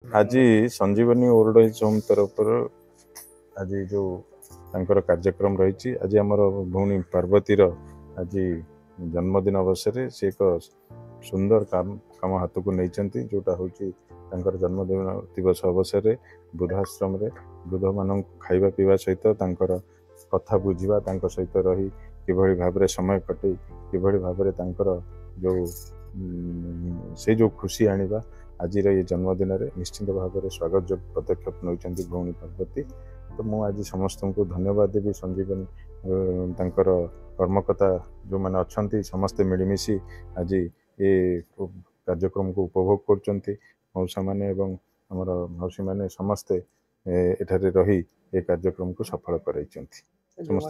आज संजीवनी old age home तरफ आज जो तांकर कार्यक्रम रही आज आमर भौणी पार्वतीर आज जन्मदिन अवसर से एक सुंदर काम हाथ को नहीं जोटा हूँ जन्मदिन दिवस अवसर वृद्धाश्रम वृद्ध मान खाଇବା पीवा सहित कथा बुझा सहित रही कि भाव समय कटे कि भाव जो से जो खुशी आनिबा आज ये जन्मदिन में निश्चित भाव में स्वागत जो पदक्षेप नौकरी भौणी पार्वती। तो मुझे आज समस्त को धन्यवाद देवी संजीवनी कर्मकर्ता जो मैंने अच्छा समस्ते मिलमिशि आज ये कार्यक्रम को उपभोग कर मौसा मैंने आमर मौसी मैंने समस्ते एठारे रही ये कार्यक्रम को सफल कर समस्त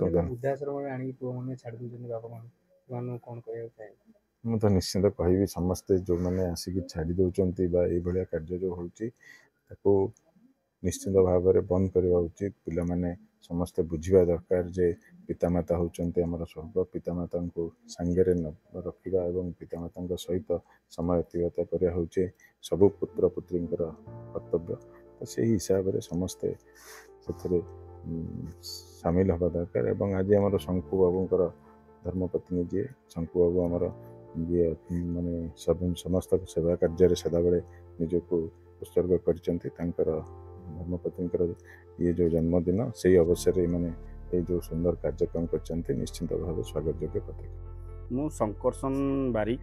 मुझे निश्चित कहि समस्ते जो मैंने आसिक छाड़ी दौरान ये कार्य जो हो निश्चित भाव में बंद करवा उचित पिला माने समस्ते बुझा दरकार जे पितामाता होचंती हमर स्वर्ग पितामाता को सांगे रखा और पितामाता सहित समय अतिबाहित करा होचे सबु पुत्र पुत्री कर्तव्य। तो से हिसाब से समस्ते से सामिल हवा दरकार और आज आम शंकु बाबूर धर्मपत्नी जी शंकु बाबू आमर ये माने सब समस्त सेवा कार्य सदाबले निजक उत्सर्ग कर धर्मपत्नी ये जो जन्मदिन से अवसर मैंने ये जो सुंदर कार्यक्रम कर निश्चित भाव स्वागत योग्य पदक्षेप। मु शंकरसन बारिक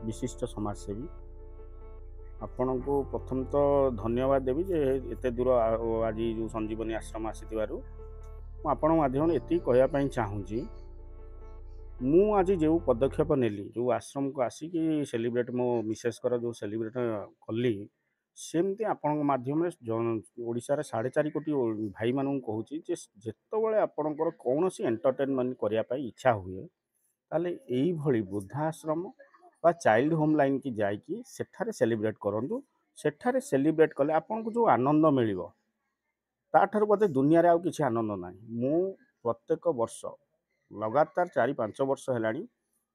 विशिष्ट समाजसेवी आपण को प्रथम तो धन्यवाद देवी जे एते दूर आज जो संजीवनी आश्रम आसीथिबारु आपण माध्यम एति कहया पई चाहूची मु आज जो पदक्षेप नेली जो आश्रम को आसिक सेलिब्रेट मो मिसेस कर जो सेलिब्रेट कली सेमती आपण माध्यम ओडिशार 4.5 कोटी भाई मानू कहूँ जितेबाला आपणकर कौन एंटरटेनमेंट करने इच्छा हुए ताले यही भली वृद्धाश्रम बा चाइल्ड होम लाइन की जाकि सेठारे सेलिब्रेट करूँ सेठारे सेलिब्रेट कले आपन को जो आनंद मिल ताठर बोधे दुनिया आउ किसी आनंद ना मु प्रत्येक वर्ष लगातार 4-5 वर्ष है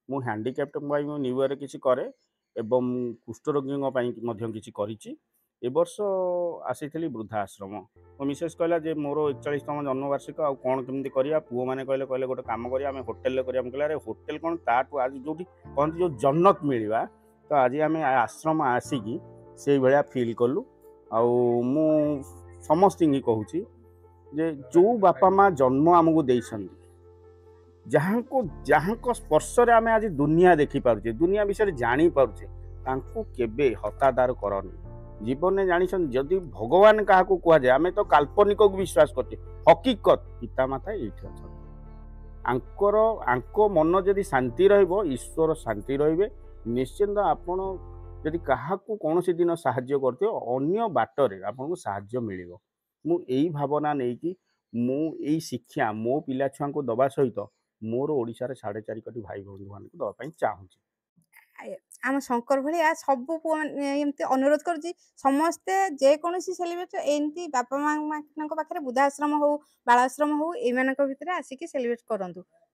मु हैंडिकैप्ट न्यू ईयर किसी करे एवं कुष्ठरोगी किसी करिछि। ए वर्ष आसी वृद्धाश्रम मो मिसेस कहला जे मोर 41तम जन्मवार्षिक आ कौन केमती करिया पुओ माने कहले गोटे काम करिया आमे होटल करिया हम कहला रे होटल कोन ताटू आज जोटी कहते जो जन्नत मिलवा तो आज आमे आश्रम आसिकी से भलिया फील कलु आ मु समस्त ही कहूची जे जो बापा माँ जन्म आमको देइछन जहाँ को स्पर्श रे आमे आज दुनिया देखि पारुचे दुनिया विषय जानी पारुचे तांको केबे हतादार करनी जीवन में जानी जदि भगवान क्या कह जाए आम तो काल्पनिक को विश्वास करते हकीकत पितामाता ये आंको मन जदि शांति रहिबो ईश्वर शांति रहिबे निश्चिंत आपण जदि क्या कौन दिन साहाय्य करते अन्य बाटरे आपको साहाय्य मिलिबो मु एई भावना नहीं कि मु एई शिक्षा मो पिला छुआ को दबा सहित मोर ओडिशार 4.5 कोटी भाई भौणी मान को दबा चाहूँ आम शंकर भाया सब एमती अनुरोध करुच्ची समस्ते जेकोसी सेलिब्रेट एमती बापा माँ पाखे वृद्धाश्रम हो बालाश्रम हो ये भितर आसिक सेलिब्रेट करूँ।